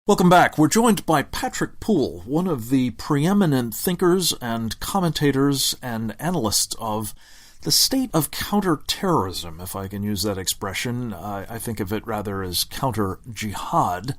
Welcome back. We're joined by Patrick Poole, one of the preeminent thinkers and commentators and analysts of the state of counterterrorism, if I can use that expression. I think of it rather as counter-jihad.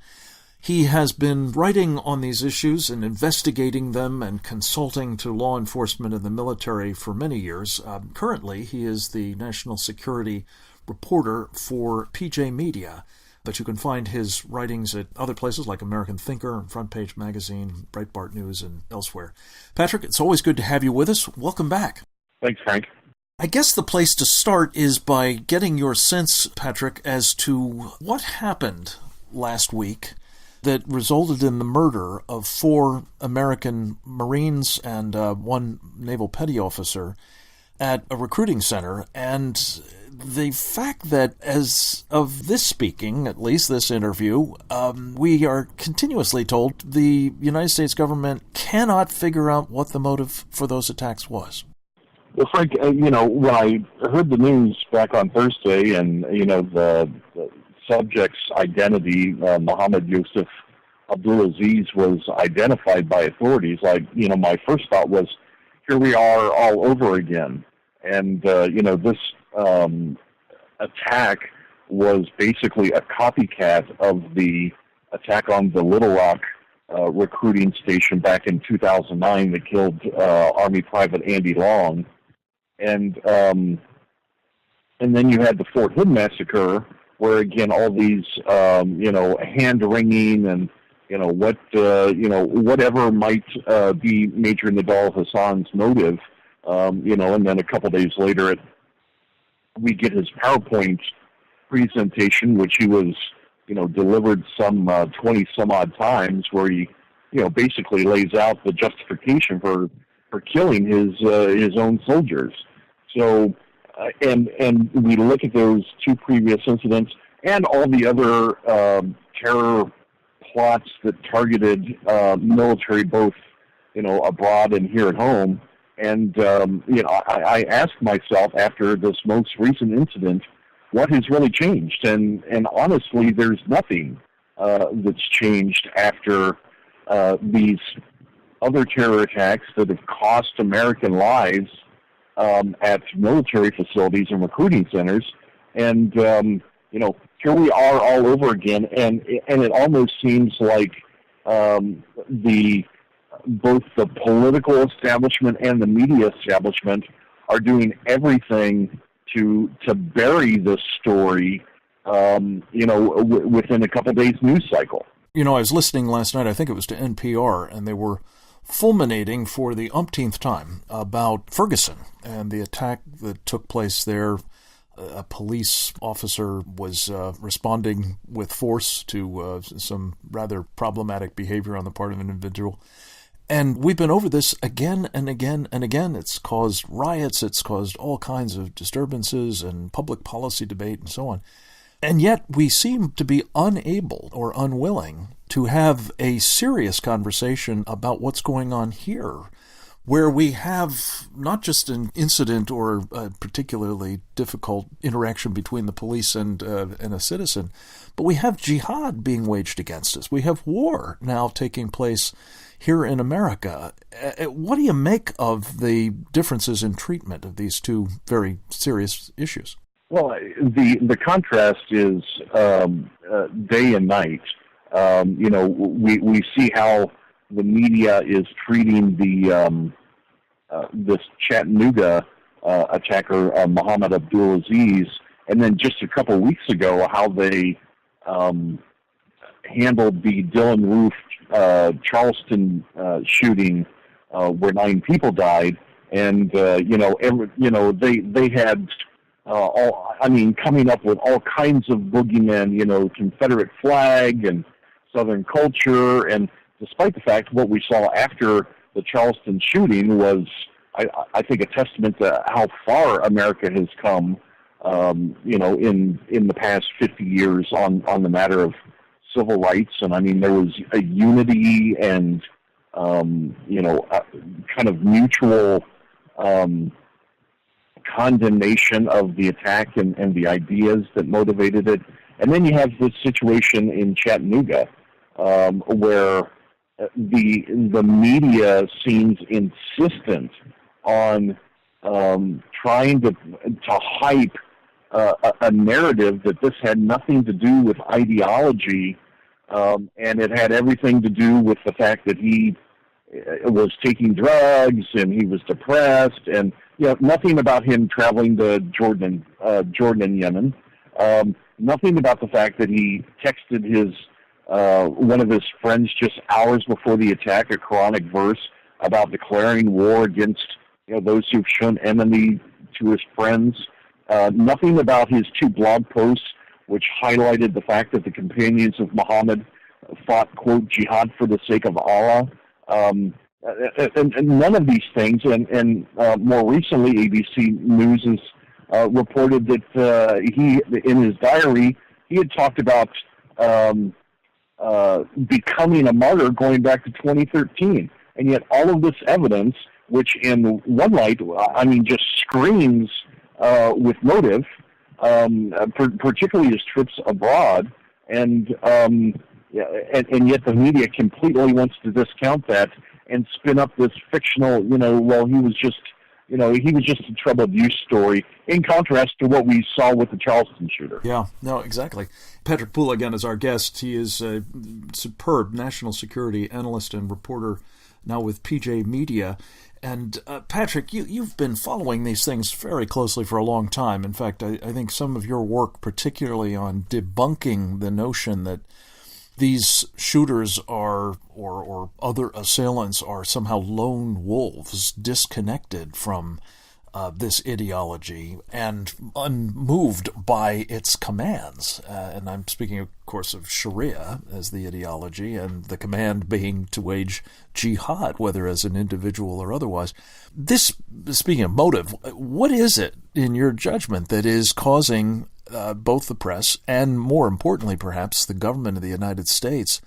He has been writing on these issues and investigating them and consulting to law enforcement and the military for many years. Currently, he is the national security reporter for PJ Media. But you can find his writings at other places like American Thinker, Front Page Magazine, Breitbart News, and elsewhere. Patrick, it's always good to have you with us. Welcome back. Thanks, Frank. I guess the place to start is by getting your sense, Patrick, as to what happened last week that resulted in the murder of 4 American Marines and 1 naval petty officer at a recruiting center, and the fact that, as of this speaking, at least this interview, we are continuously told the United States government cannot figure out what the motive for those attacks was. Well, Frank, when I heard the news back on Thursday and, the subject's identity, Mohammed Yusuf Abdulaziz, was identified by authorities, my first thought was, here we are all over again. And, this attack was basically a copycat of the attack on the Little Rock recruiting station back in 2009 that killed Army Private Andy Long. And then you had the Fort Hood massacre, where again all these hand-wringing and whatever might be Major Nidal Hassan's motive. And then a couple days later, we get his PowerPoint presentation, which he was, delivered some 20 some odd times, where he, basically lays out the justification for killing his own soldiers. So, and we look at those 2 previous incidents and all the other terror plots that targeted military, both, abroad and here at home. And, I asked myself after this most recent incident, what has really changed? And honestly, there's nothing that's changed after these other terror attacks that have cost American lives at military facilities and recruiting centers. And, here we are all over again. And it almost seems like both the political establishment and the media establishment are doing everything to bury this story, within a couple days news cycle. I was listening last night, I think it was to NPR, and they were fulminating for the umpteenth time about Ferguson and the attack that took place there. A police officer was responding with force to some rather problematic behavior on the part of an individual. And we've been over this again and again and again. It's caused riots, it's caused all kinds of disturbances and public policy debate and so on. And yet we seem to be unable or unwilling to have a serious conversation about what's going on here, where we have not just an incident or a particularly difficult interaction between the police and a citizen, but we have jihad being waged against us. We have war now taking place here in America. What do you make of the differences in treatment of these 2 very serious issues? Well, the contrast is day and night. We see how the media is treating this Chattanooga attacker, Mohammed Abdulaziz, and then just a couple of weeks ago, how they handled the Dylan Roof Charleston shooting, where 9 people died, and they had coming up with all kinds of boogeymen, Confederate flag and Southern culture, and despite the fact what we saw after the Charleston shooting was, I think, a testament to how far America has come, in the past 50 years on the matter of civil rights. And there was a unity and, kind of mutual condemnation of the attack and the ideas that motivated it. And then you have this situation in Chattanooga, where the media seems insistent on trying to hype a narrative that this had nothing to do with ideology, and it had everything to do with the fact that he was taking drugs and he was depressed, and nothing about him traveling to Jordan and Yemen. Nothing about the fact that he texted his one of his friends just hours before the attack a Quranic verse about declaring war against those who've shown enmity to his friends. Nothing about his 2 blog posts, which highlighted the fact that the companions of Muhammad fought, quote, jihad for the sake of Allah. And none of these things. And more recently, ABC News has reported that he, in his diary, he had talked about becoming a martyr going back to 2013. And yet all of this evidence, which in one light, just screams with motive, particularly his trips abroad, and yet the media completely wants to discount that and spin up this fictional, he was just a troubled youth story, in contrast to what we saw with the Charleston shooter. Yeah, no, exactly. Patrick Poole, again, is our guest. He is a superb national security analyst and reporter now with PJ Media. And Patrick, you've been following these things very closely for a long time. In fact, I think some of your work, particularly on debunking the notion that these shooters are, or other assailants are somehow lone wolves, disconnected from this ideology and unmoved by its commands. And I'm speaking, of course, of Shariah as the ideology, and the command being to wage jihad, whether as an individual or otherwise. This, speaking of motive, what is it, in your judgment, that is causing both the press and, more importantly, perhaps, the government of the United States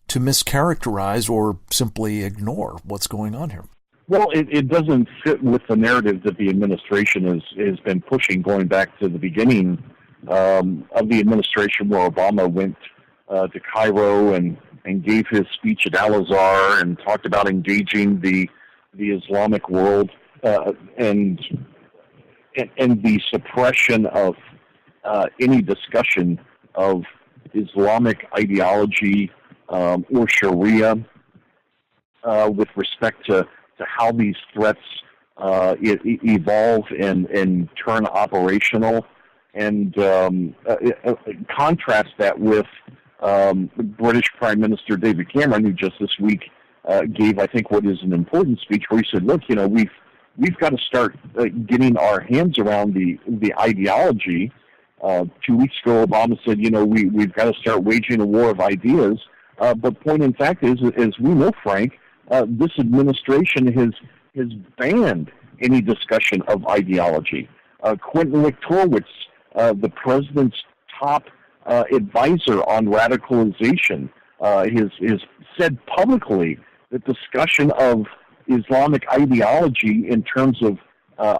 to mischaracterize or simply ignore what's going on here? Well, it doesn't fit with the narrative that the administration has been pushing going back to the beginning of the administration, where Obama went to Cairo and gave his speech at Al-Azhar and talked about engaging the Islamic world and the suppression of any discussion of Islamic ideology or Sharia with respect to how these threats evolve and turn operational, and contrast that with British Prime Minister David Cameron, who just this week gave, I think, what is an important speech, where he said, look, we've got to start getting our hands around the ideology. 2 weeks ago, Obama said, we've got to start waging a war of ideas. But point in fact is, as we know, Frank, this administration has banned any discussion of ideology. Quentin Wictorowicz, the president's top advisor on radicalization, has said publicly that discussion of Islamic ideology in terms of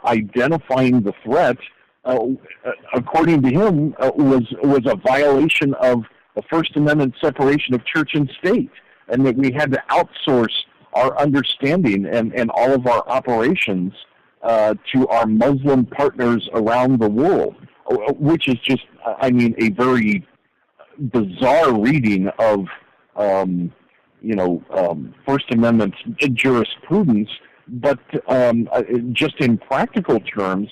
identifying the threat, according to him, was a violation of the First Amendment separation of church and state, and that we had to outsource our understanding and all of our operations to our Muslim partners around the world, which is just, a very bizarre reading of, First Amendment jurisprudence. But just in practical terms,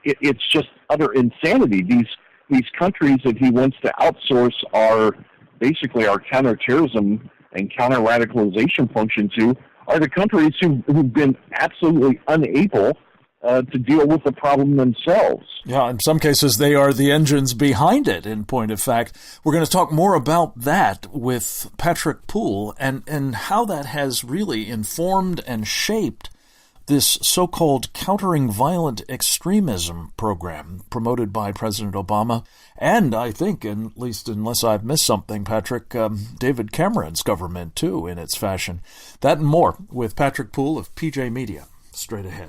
it's just utter insanity. These countries that he wants to outsource are basically our counterterrorism and counter-radicalization function to are the countries who've been absolutely unable to deal with the problem themselves. Yeah, in some cases they are the engines behind it, in point of fact. We're going to talk more about that with Patrick Poole and how that has really informed and shaped this so-called Countering Violent Extremism program promoted by President Obama, and I think, at least unless I've missed something, Patrick, David Cameron's government too, in its fashion. That and more with Patrick Poole of PJ Media, straight ahead.